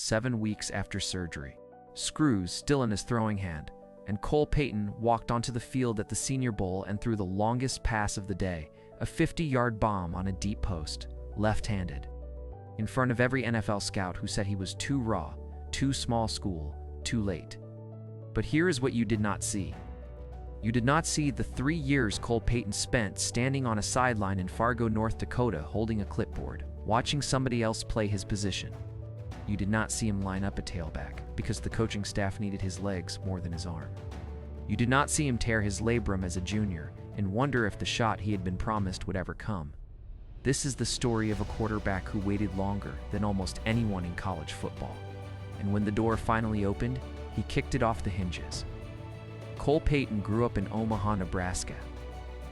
7 weeks after surgery. Screws still in his throwing hand, and Cole Payton walked onto the field at the Senior Bowl and threw the longest pass of the day, a 50-yard bomb on a deep post, left-handed, in front of every NFL scout who said he was too raw, too small school, too late. But here is what you did not see. You did not see the 3 years Cole Payton spent standing on a sideline in Fargo, North Dakota, holding a clipboard, watching somebody else play his position. You did not see him line up a tailback because the coaching staff needed his legs more than his arm. You did not see him tear his labrum as a junior and wonder if the shot he had been promised would ever come. This is the story of a quarterback who waited longer than almost anyone in college football. And when the door finally opened, he kicked it off the hinges. Cole Payton grew up in Omaha, Nebraska.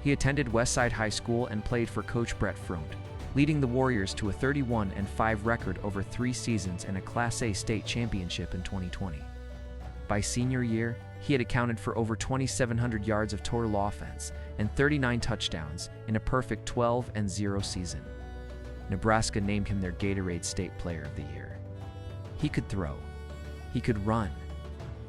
He attended Westside High School and played for Coach Brett Front, leading the Warriors to a 31-5 record over 3 seasons and a Class A state championship in 2020. By senior year, he had accounted for over 2,700 yards of total offense and 39 touchdowns in a perfect 12-0 season. Nebraska named him their Gatorade State Player of the Year. He could throw. He could run.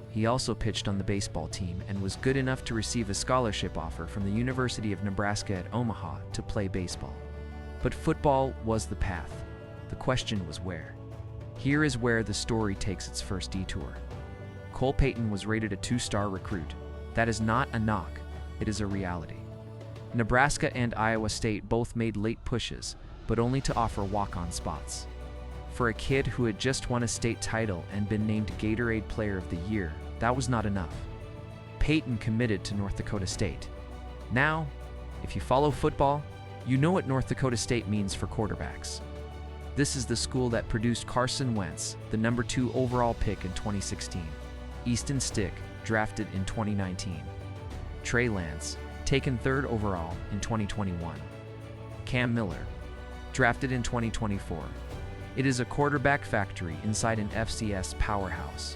He also pitched on the baseball team and was good enough to receive a scholarship offer from the University of Nebraska at Omaha to play baseball. But football was the path. The question was where. Here is where the story takes its first detour. Cole Payton was rated a 2-star recruit. That is not a knock, it is a reality. Nebraska and Iowa State both made late pushes, but only to offer walk-on spots. For a kid who had just won a state title and been named Gatorade Player of the Year, that was not enough. Payton committed to North Dakota State. Now, if you follow football, you know what North Dakota State means for quarterbacks. This is the school that produced Carson Wentz, the number 2 overall pick in 2016. Easton Stick, drafted in 2019. Trey Lance, taken 3rd overall in 2021. Cam Miller, drafted in 2024. It is a quarterback factory inside an FCS powerhouse.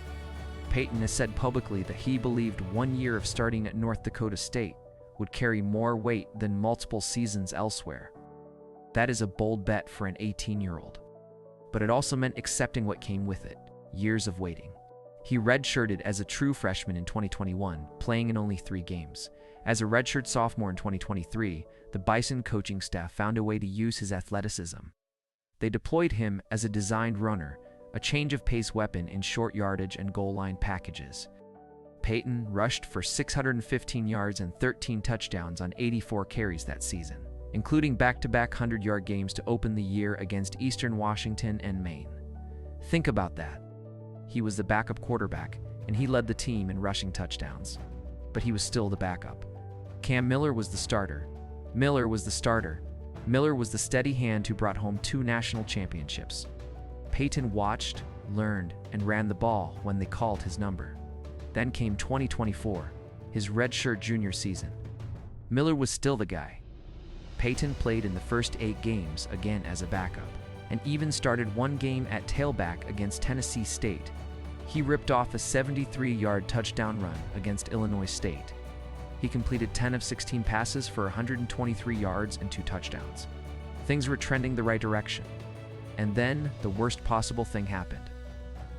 Payton has said publicly that he believed 1 year of starting at North Dakota State would carry more weight than multiple seasons elsewhere. That is a bold bet for an 18-year-old. But it also meant accepting what came with it, years of waiting. He redshirted as a true freshman in 2021, playing in only 3 games. As a redshirt sophomore in 2023, the Bison coaching staff found a way to use his athleticism. They deployed him as a designed runner, a change-of-pace weapon in short yardage and goal line packages. Payton rushed for 615 yards and 13 touchdowns on 84 carries that season, including back-to-back 100-yard games to open the year against Eastern Washington and Maine. Think about that. He was the backup quarterback, and he led the team in rushing touchdowns. But he was still the backup. Cam Miller was the starter. Miller was the starter. Miller was the steady hand who brought home 2 national championships. Payton watched, learned, and ran the ball when they called his number. Then came 2024, his redshirt junior season. Miller was still the guy. Payton played in the first 8 games again as a backup, and even started 1 game at tailback against Tennessee State. He ripped off a 73-yard touchdown run against Illinois State. He completed 10 of 16 passes for 123 yards and 2 touchdowns. Things were trending the right direction. And then the worst possible thing happened.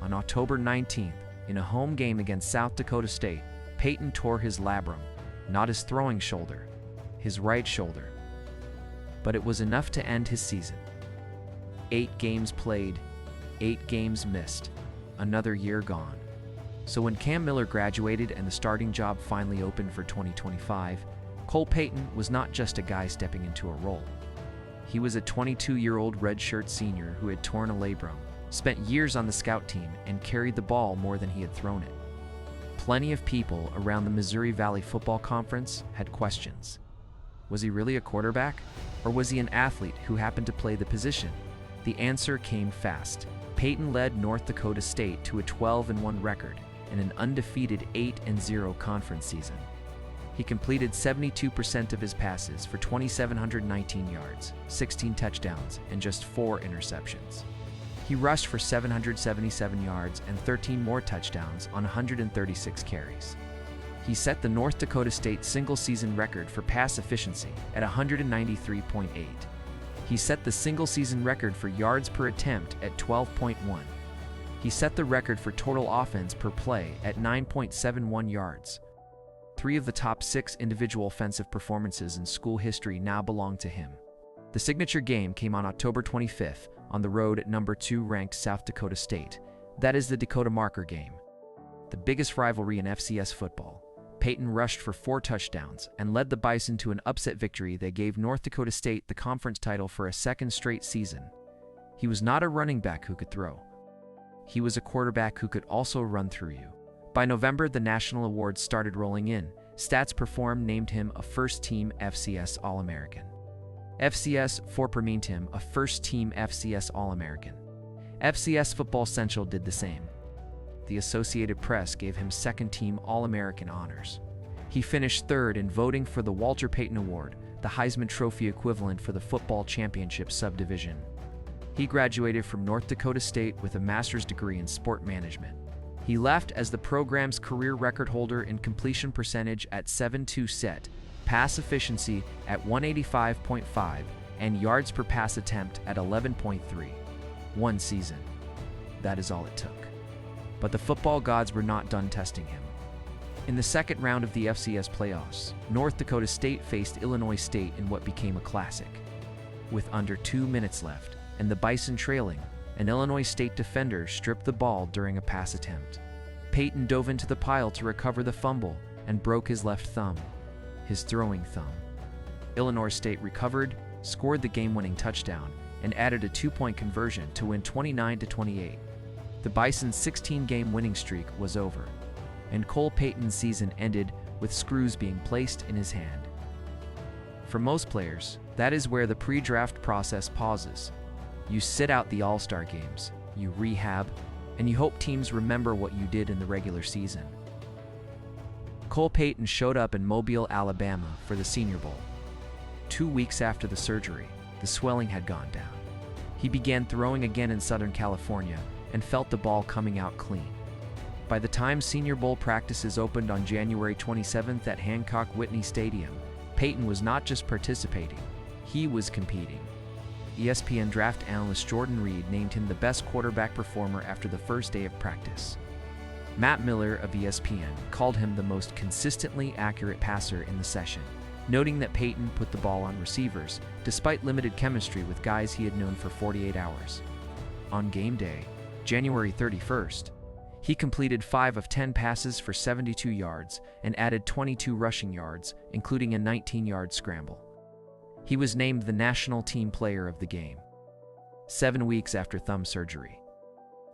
On October 19th, in a home game against South Dakota State, Payton tore his labrum, not his throwing shoulder, his right shoulder. But it was enough to end his season. 8 games played, 8 games missed, another year gone. So when Cam Miller graduated and the starting job finally opened for 2025, Cole Payton was not just a guy stepping into a role. He was a 22-year-old redshirt senior who had torn a labrum, spent years on the scout team, and carried the ball more than he had thrown it. Plenty of people around the Missouri Valley Football Conference had questions. Was he really a quarterback? Or was he an athlete who happened to play the position? The answer came fast. Payton led North Dakota State to a 12-1 record and an undefeated 8-0 conference season. He completed 72% of his passes for 2,719 yards, 16 touchdowns, and just 4 interceptions. He rushed for 777 yards and 13 more touchdowns on 136 carries. He set the North Dakota State single-season record for pass efficiency at 193.8. He set the single-season record for yards per attempt at 12.1. He set the record for total offense per play at 9.71 yards. 3 of the top 6 individual offensive performances in school history now belong to him. The signature game came on October 25th on the road at number 2 ranked South Dakota State. That is the Dakota Marker game. The biggest rivalry in FCS football. Payton rushed for 4 touchdowns and led the Bison to an upset victory that gave North Dakota State the conference title for a second straight season. He was not a running back who could throw. He was a quarterback who could also run through you. By November, the national awards started rolling in. Stats Perform named him a first-team FCS All-American. FCS Forbes named him a first-team FCS All-American. FCS Football Central did the same. The Associated Press gave him second-team All-American honors. He finished 3rd in voting for the Walter Payton Award, the Heisman Trophy equivalent for the football championship subdivision. He graduated from North Dakota State with a master's degree in sport management. He left as the program's career record holder in completion percentage at 7.2 set, pass efficiency at 185.5, and yards per pass attempt at 11.3. One season. That is all it took. But the football gods were not done testing him. In the second round of the FCS playoffs, North Dakota State faced Illinois State in what became a classic. With under 2 minutes left, and the Bison trailing, an Illinois State defender stripped the ball during a pass attempt. Payton dove into the pile to recover the fumble and broke his left thumb, his throwing thumb. Illinois State recovered, scored the game-winning touchdown, and added a 2-point conversion to win 29-28. The Bison's 16-game winning streak was over, and Cole Payton's season ended with screws being placed in his hand. For most players, that is where the pre-draft process pauses. You sit out the All-Star games, you rehab, and you hope teams remember what you did in the regular season. Cole Payton showed up in Mobile, Alabama for the Senior Bowl. 2 weeks after the surgery, the swelling had gone down. He began throwing again in Southern California and felt the ball coming out clean. By the time Senior Bowl practices opened on January 27th at Hancock Whitney Stadium, Payton was not just participating, he was competing. ESPN draft analyst Jordan Reed named him the best quarterback performer after the first day of practice. Matt Miller of ESPN called him the most consistently accurate passer in the session, noting that Payton put the ball on receivers, despite limited chemistry with guys he had known for 48 hours. On game day, January 31st, he completed 5 of 10 passes for 72 yards and added 22 rushing yards, including a 19-yard scramble. He was named the National Team Player of the Game. 7 weeks after thumb surgery.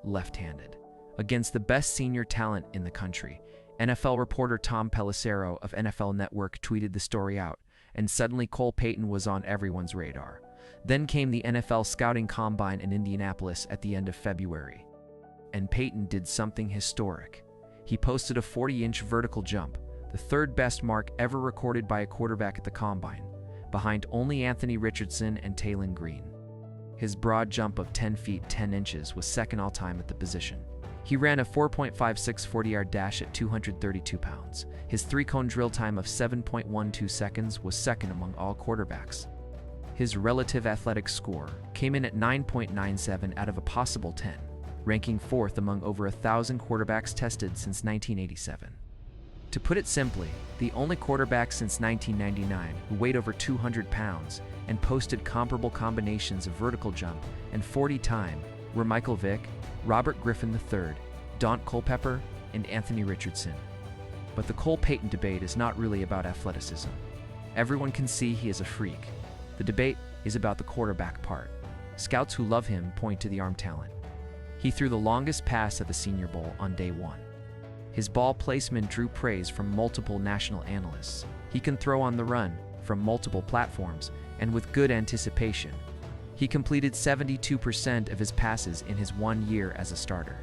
Left-handed. Against the best senior talent in the country, NFL reporter Tom Pelissero of NFL Network tweeted the story out, and suddenly Cole Payton was on everyone's radar. Then came the NFL Scouting Combine in Indianapolis at the end of February. And Payton did something historic. He posted a 40-inch vertical jump, the 3rd best mark ever recorded by a quarterback at the Combine, behind only Anthony Richardson and Taylon Green. His broad jump of 10 feet 10 inches was second all-time at the position. He ran a 4.56 40-yard dash at 232 pounds. His 3-cone drill time of 7.12 seconds was second among all quarterbacks. His relative athletic score came in at 9.97 out of a possible 10, ranking 4th among over 1,000 quarterbacks tested since 1987. To put it simply, the only quarterback since 1999 who weighed over 200 pounds and posted comparable combinations of vertical jump and 40 time were Michael Vick, Robert Griffin III, Daunt Culpepper, and Anthony Richardson. But the Cole Payton debate is not really about athleticism. Everyone can see he is a freak. The debate is about the quarterback part. Scouts who love him point to the arm talent. He threw the longest pass at the Senior Bowl on day 1. His ball placement drew praise from multiple national analysts. He can throw on the run, from multiple platforms, and with good anticipation. He completed 72% of his passes in his 1 year as a starter.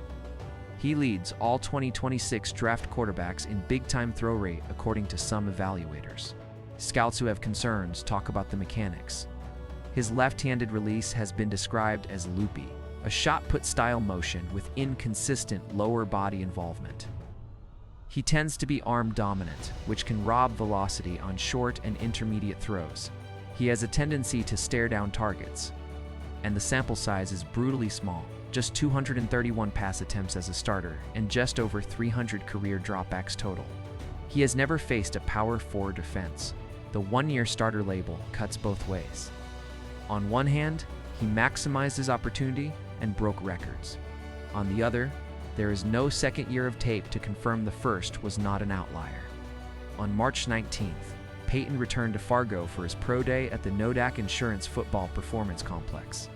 He leads all 2026 draft quarterbacks in big-time throw rate according to some evaluators. Scouts who have concerns talk about the mechanics. His left-handed release has been described as loopy, a shot-put-style motion with inconsistent lower body involvement. He tends to be arm-dominant, which can rob velocity on short and intermediate throws. He has a tendency to stare down targets, and the sample size is brutally small. just 231 pass attempts as a starter, and just over 300 career dropbacks total. He has never faced a power forward defense. The one-year starter label cuts both ways. On one hand, he maximized his opportunity and broke records. On the other, there is no second year of tape to confirm the first was not an outlier. On March 19th, Payton returned to Fargo for his pro day at the Nodak Insurance Football Performance Complex.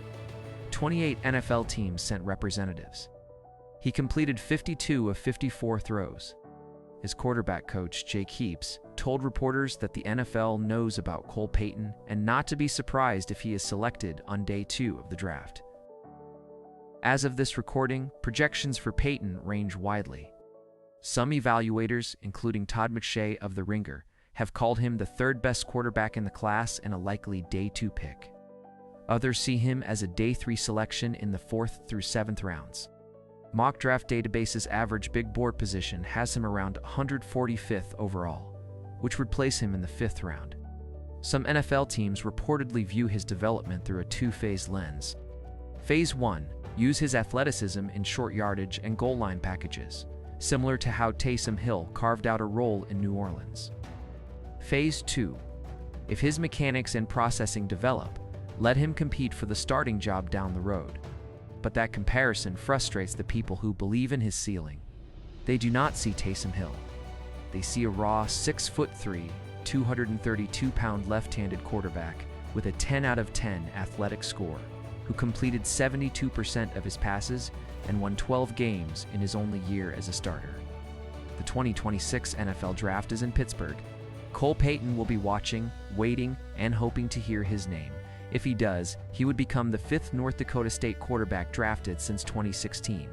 28 NFL teams sent representatives. He completed 52 of 54 throws. His quarterback coach, Jake Heaps, told reporters that the NFL knows about Cole Payton and not to be surprised if he is selected on day 2 of the draft. As of this recording, projections for Payton range widely. Some evaluators, including Todd McShay of The Ringer, have called him the third best quarterback in the class and a likely day 2 pick. Others see him as a day 3 selection in the 4th through 7th rounds. Mock Draft Database's average big board position has him around 145th overall, which would place him in the 5th round. Some NFL teams reportedly view his development through a 2-phase lens. Phase 1, use his athleticism in short yardage and goal line packages, similar to how Taysom Hill carved out a role in New Orleans. Phase 2, if his mechanics and processing develop, let him compete for the starting job down the road. But that comparison frustrates the people who believe in his ceiling. They do not see Taysom Hill. They see a raw 6'3", 232-pound left-handed quarterback with a 10 out of 10 athletic score, who completed 72% of his passes and won 12 games in his only year as a starter. The 2026 NFL Draft is in Pittsburgh. Cole Payton will be watching, waiting, and hoping to hear his name. If he does, he would become the 5th North Dakota State quarterback drafted since 2016.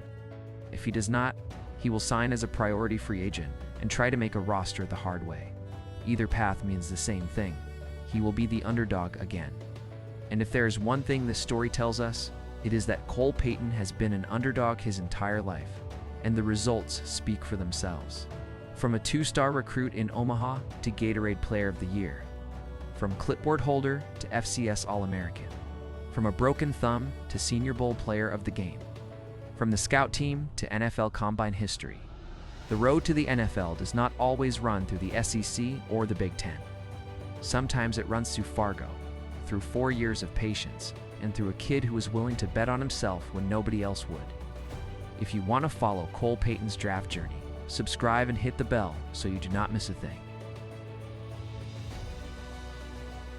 If he does not, he will sign as a priority free agent and try to make a roster the hard way. Either path means the same thing. He will be the underdog again. And if there is one thing this story tells us, it is that Cole Payton has been an underdog his entire life, and the results speak for themselves. From a 2-star recruit in Omaha to Gatorade Player of the Year. From clipboard holder to FCS All-American. From a broken thumb to Senior Bowl Player of the Game. From the scout team to NFL Combine history. The road to the NFL does not always run through the SEC or the Big Ten. Sometimes it runs through Fargo, through 4 years of patience, and through a kid who was willing to bet on himself when nobody else would. If you want to follow Cole Payton's draft journey, subscribe and hit the bell so you do not miss a thing.